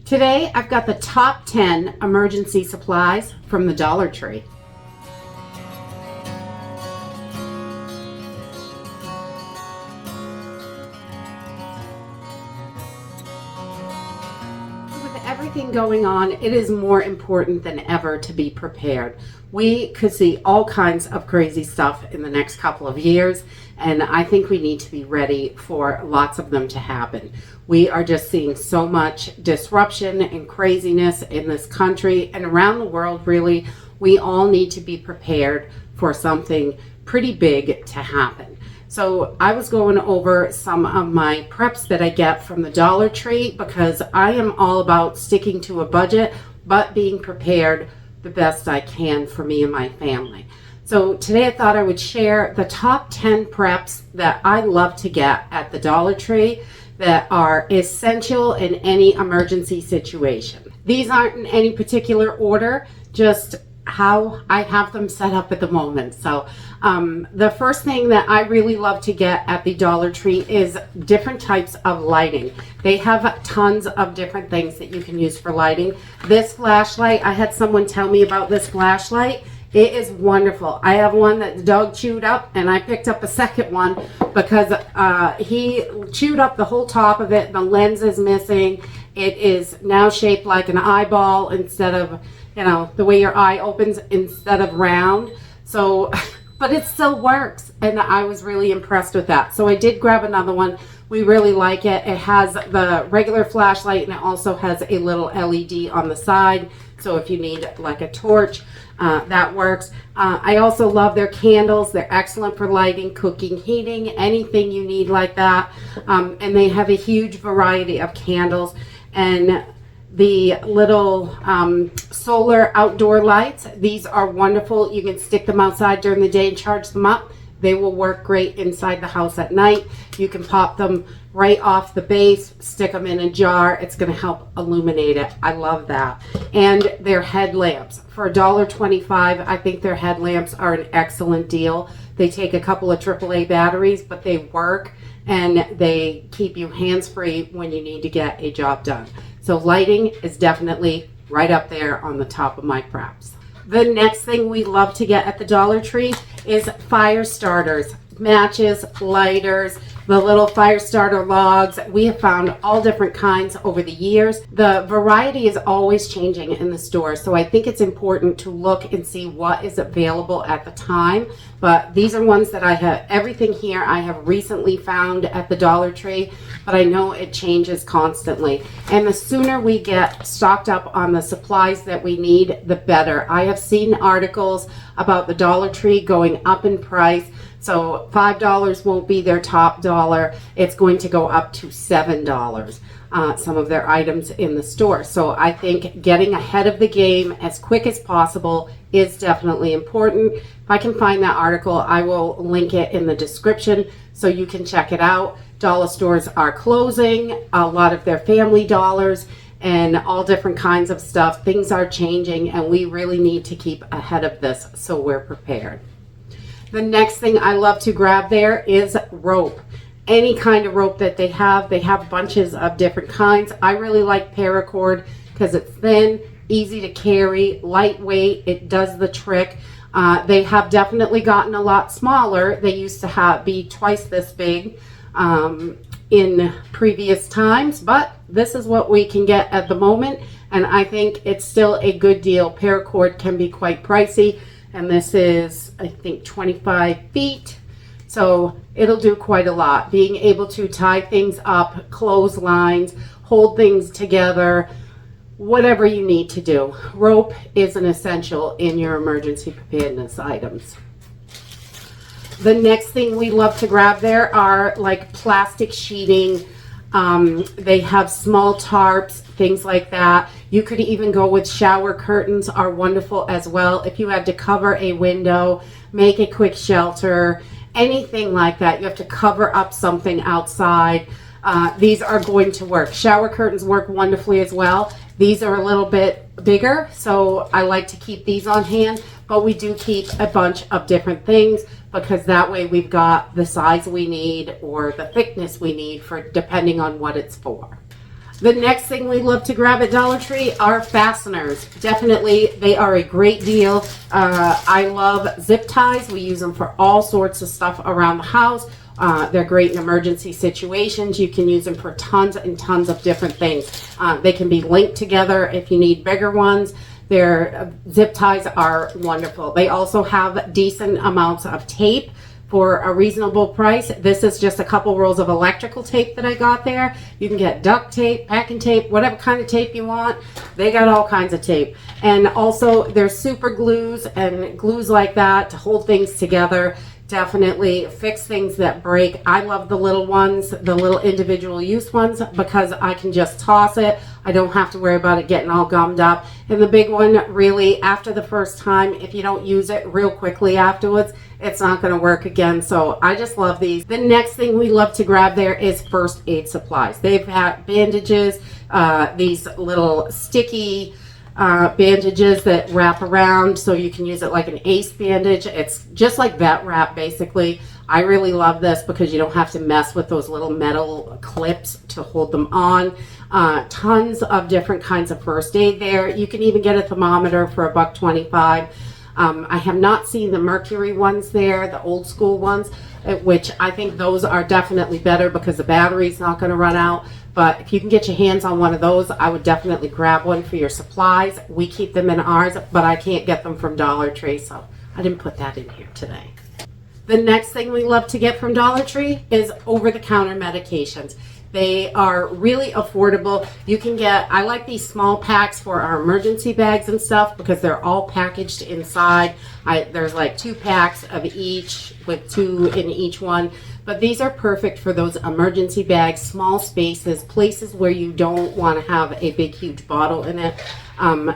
Today, I've got the top 10 emergency supplies from the Dollar Tree. With everything going on, it is more important than ever to be prepared. We could see all kinds of crazy stuff in the next couple of years, and I think we need to be ready for lots of them to happen. We are just seeing so much disruption and craziness in this country and around the world, really. We all need to be prepared for something pretty big to happen. So I was going over some of my preps that I get from the Dollar Tree because I am all about sticking to a budget, but being prepared the best I can for me and my family. So today I thought I would share the top 10 preps that I love to get at the Dollar Tree that are essential in any emergency situation. These aren't in any particular order, just how I have them set up at the moment. So the first thing that I really love to get at the Dollar Tree is different types of lighting. They have tons of different things that you can use for lighting. This flashlight, I had someone tell me about this flashlight. It is wonderful. I have one that the dog chewed up, and I picked up a second one because he chewed up the whole top of it. The lens is missing. It is now shaped like an eyeball instead of, you know, the way your eye opens instead of round. So, but it still works, and I was really impressed with that. So I did grab another one. We really like it. It has the regular flashlight, and it also has a little LED on the side. So if you need like a torch, that works. I also love their candles. They're excellent for lighting, cooking, heating, anything you need like that. And they have a huge variety of candles. And the little solar outdoor lights, these are wonderful. You can stick them outside during the day and charge them up. They will work great inside the house at night. You can pop them right off the base, stick them in a jar. It's going to help illuminate it. I love that. And their headlamps. For $1.25, I think their headlamps are an excellent deal. They take a couple of AAA batteries, but they work and they keep you hands-free when you need to get a job done. So lighting is definitely right up there on the top of my preps. The next thing we love to get at the Dollar Tree is fire starters, matches, lighters, the little fire starter logs. We have found all different kinds over the years. The variety is always changing in the store, so I think it's important to look and see what is available at the time. But these are ones that I have, everything here I have recently found at the Dollar Tree, but I know it changes constantly. And the sooner we get stocked up on the supplies that we need, the better. I have seen articles about the Dollar Tree going up in price. So $5 won't be their top dollar. It's going to go up to $7, some of their items in the store. So I think getting ahead of the game as quick as possible is definitely important. If I can find that article, I will link it in the description so you can check it out. Dollar stores are closing, a lot of their family dollars, and all different kinds of stuff. Things are changing, and we really need to keep ahead of this so we're prepared. The next thing I love to grab there is rope. Any kind of rope that they have bunches of different kinds. I really like paracord because it's thin, easy to carry, lightweight. It does the trick. They have definitely gotten a lot smaller. They used to be twice this big in previous times, but this is what we can get at the moment, and I think it's still a good deal. Paracord can be quite pricey, and this is, I think, 25 feet, so it'll do quite a lot. Being able to tie things up, clotheslines, hold things together, whatever you need to do. Rope is an essential in your emergency preparedness items. The next thing we love to grab there are like plastic sheeting. They have small tarps, things like that. You could even go with shower curtains, are wonderful as well. If you had to cover a window, make a quick shelter, anything like that, you have to cover up something outside. These are going to work. Shower curtains work wonderfully as well. These are a little bit bigger, so I like to keep these on hand, but we do keep a bunch of different things because that way we've got the size we need or the thickness we need for depending on what it's for. The next thing we love to grab at Dollar Tree are fasteners. Definitely, they are a great deal. I love zip ties. We use them for all sorts of stuff around the house. They're great in emergency situations. You can use them for tons and tons of different things. They can be linked together if you need bigger ones. Their zip ties are wonderful. They also have decent amounts of tape for a reasonable price. This is just a couple rolls of electrical tape that I got there. You can get duct tape, packing tape, whatever kind of tape you want. They got all kinds of tape. And also there's super glues and glues like that to hold things together. Definitely fix things that break. I love the little ones, the little individual use ones, because I can just toss it. I don't have to worry about it getting all gummed up. And the big one, really, after the first time, if you don't use it real quickly afterwards, it's not going to work again. So I just love these. The next thing we love to grab there is first aid supplies. They've had bandages, these little sticky bandages that wrap around so you can use it like an ace bandage. It's just like vet wrap basically. I really love this because you don't have to mess with those little metal clips to hold them on. Tons of different kinds of first aid there. You can even get a thermometer for $1.25. I have not seen the mercury ones there, the old school ones, which I think those are definitely better because the battery's not going to run out. But if you can get your hands on one of those, I would definitely grab one for your supplies. We keep them in ours, but I can't get them from Dollar Tree, so I didn't put that in here today. The next thing we love to get from Dollar Tree is over-the-counter medications. They are really affordable. You can get, I like these small packs for our emergency bags and stuff because they're all packaged inside. There's like 2 packs of each with 2 in each one. But these are perfect for those emergency bags, small spaces, places where you don't want to have a big, huge bottle in it.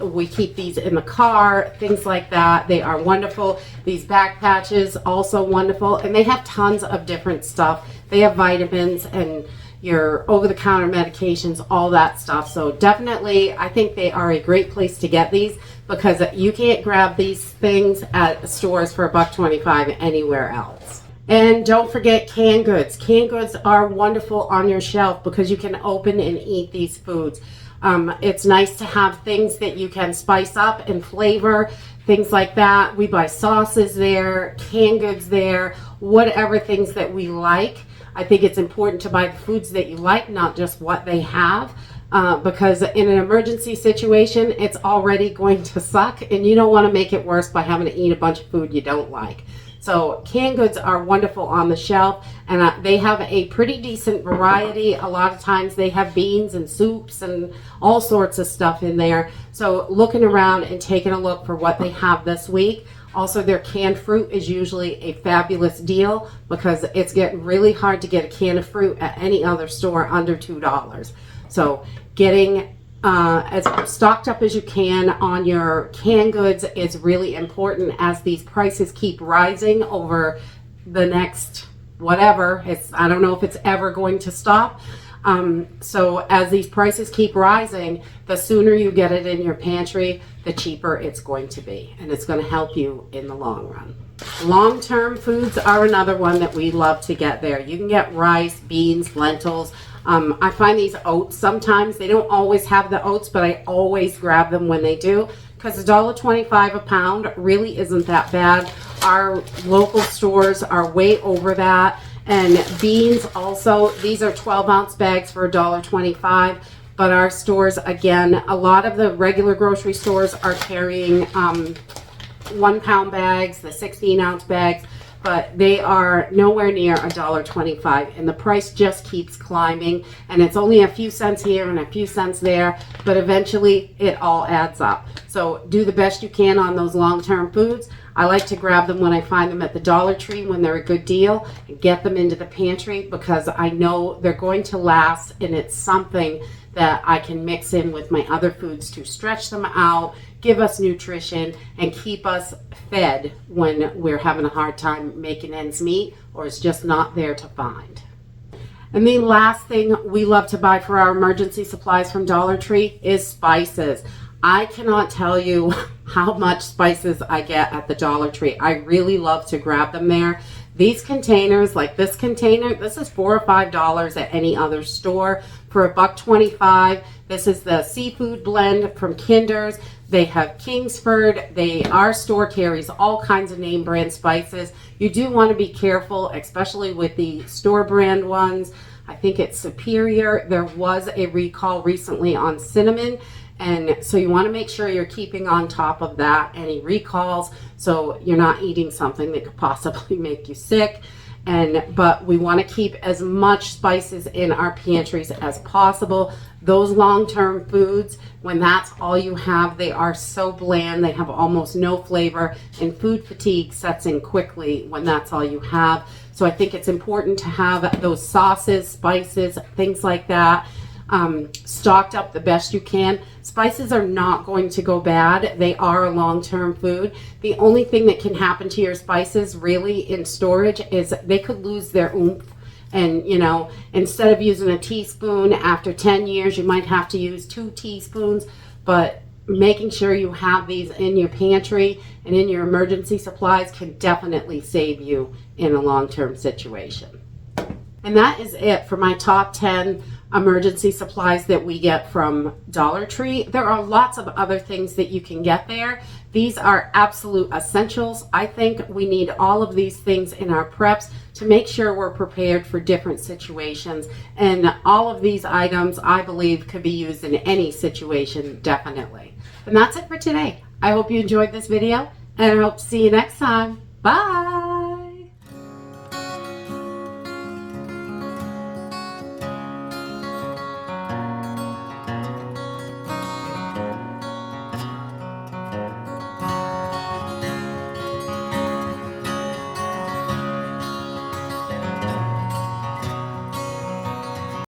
We keep these in the car, things like that. They are wonderful. These back patches, also wonderful. And they have tons of different stuff. They have vitamins and your over-the-counter medications, all that stuff. So definitely, I think they are a great place to get these because you can't grab these things at stores for $1.25 anywhere else. And don't forget canned goods. Canned goods are wonderful on your shelf because you can open and eat these foods. It's nice to have things that you can spice up and flavor, things like that. We buy sauces there, canned goods there, whatever things that we like. I think it's important to buy the foods that you like, not just what they have, because in an emergency situation, it's already going to suck, and you don't want to make it worse by having to eat a bunch of food you don't like. So canned goods are wonderful on the shelf, and they have a pretty decent variety. A lot of times they have beans and soups and all sorts of stuff in there. So looking around and taking a look for what they have this week. Also, their canned fruit is usually a fabulous deal because it's getting really hard to get a can of fruit at any other store under $2. So getting as stocked up as you can on your canned goods is really important as these prices keep rising over the next whatever. I don't know if it's ever going to stop. So as these prices keep rising, the sooner you get it in your pantry, the cheaper it's going to be, and it's going to help you in the long run. Long-term foods are another one that we love to get there. You can get rice, beans, lentils. I find these oats sometimes. They don't always have the oats, but I always grab them when they do because $1.25 a pound really isn't that bad. Our local stores are way over that. And beans also, these are 12-ounce bags for $1.25. But our stores, again, a lot of the regular grocery stores are carrying 1-pound bags, the 16-ounce bags, but they are nowhere near $1.25. And the price just keeps climbing. And it's only a few cents here and a few cents there, but eventually it all adds up. So do the best you can on those long-term foods. I like to grab them when I find them at the Dollar Tree when they're a good deal and get them into the pantry because I know they're going to last, and it's something that I can mix in with my other foods to stretch them out, give us nutrition, and keep us fed when we're having a hard time making ends meet or it's just not there to find. And the last thing we love to buy for our emergency supplies from Dollar Tree is spices. I cannot tell you how much spices I get at the Dollar Tree. I really love to grab them there. These containers, like this container, this is $4 or $5 at any other store for $1.25. This is the seafood blend from Kinder's. They have Kingsford. Our store carries all kinds of name brand spices. You do want to be careful, especially with the store brand ones. I think it's Superior. There was a recall recently on cinnamon, and so you want to make sure you're keeping on top of that, any recalls, so you're not eating something that could possibly make you sick. But we want to keep as much spices in our pantries as possible. Those long-term foods, when that's all you have, they are so bland, they have almost no flavor, and food fatigue sets in quickly when that's all you have. So I think it's important to have those sauces, spices, things like that, stocked up the best you can. Spices are not going to go bad. They are a long-term food. The only thing that can happen to your spices really in storage is they could lose their oomph. And, you know, instead of using a teaspoon, after 10 years, you might have to use 2 teaspoons. But making sure you have these in your pantry and in your emergency supplies can definitely save you in a long-term situation. And that is it for my top 10 emergency supplies that we get from Dollar Tree. There are lots of other things that you can get there. These are absolute essentials. I think we need all of these things in our preps to make sure we're prepared for different situations. And all of these items, I believe, could be used in any situation, definitely. And that's it for today. I hope you enjoyed this video, and I hope to see you next time. Bye!